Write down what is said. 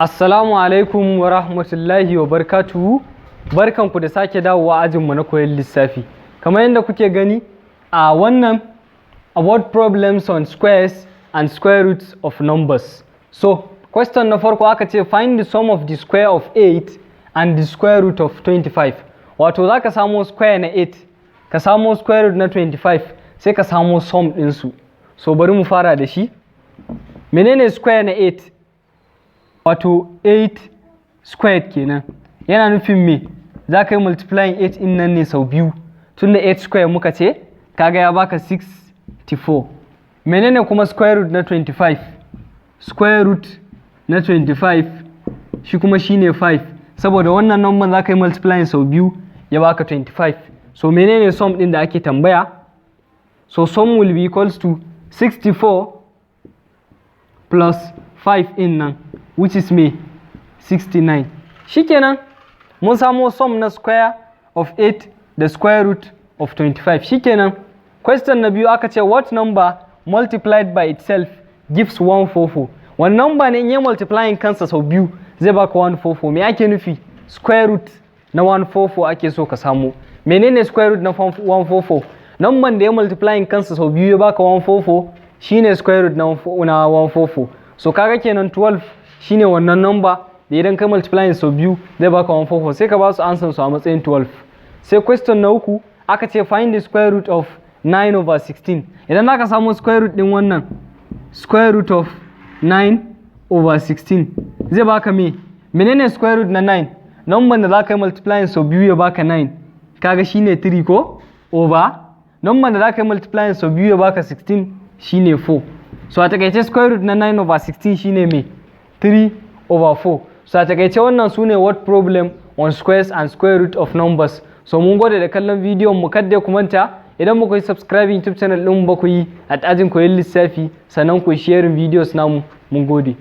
Assalamu alaikum wa rahmatullahi wa barakatuhu. Barkanku da sake dawowa ajinmu na koyon lissafi. Kamar yadda kuke gani a wannan about problems on squares and square roots of numbers. So, question na farko aka ce find the sum of the square of 8 and the square root of 25. Wato za ka samo square na 8, ka samo square root na 25, sai ka samo sum ɗinsu. So, bari mu fara da shi. Menene square na 8? Wato 8 squared kenan. Yana nufin me? Za ka yi multiplying 8 in nan ne sau biyu. Tunda 8 square muka ce, kaga ya baka 64. Menene kuma square root na 25? Square root na 25 shi kuma shine 5. Saboda wannan number za ka yi multiplying sau biyu ya baka 25. So menene sum ɗin da ake tambaya? So sum will be equals to 64 plus 5 in nan, which is me 69. Shikenan mun samo sum na square of 8 da square root of 25. Shikenan question na biyu aka ce what number multiplied by itself gives 144. Wani number ne in yi multiplying kansa sau biyu zai baka 144. Me ake nufi? Square root na 144 ake so ka samu. Menene square root na 144? Number da ya multiplying kansa sau biyu ya baka 144 shine square root na 144. So kaga kenan 12 shine wannan number da idan kai multiplying sau biyu zai baka 144, sai ka ba su answer su a matsayin 12. Sai question na uku aka ce find the square root of 9 over 16. Idan aka samu square root din wannan, square root of 9 over 16 zai baka me? Menene square root na 9? Number da za ka yi multiplying sau biyu ya baka 9, kaga shine 3 ko? Over number da za ka yi multiplying sau biyu ya baka 16 shine 4. So a takaice square root na 9 over 16 shine me? 3 over 4. So a takaice wannan sune word problem on squares and square root of numbers. So mun gode da kallon bidiyon mu, kada ku manta idan muku yi subscribe YouTube channel din mu ba ku yi at ajin koyon lissafi, sannan ku share videos namu. Mun gode.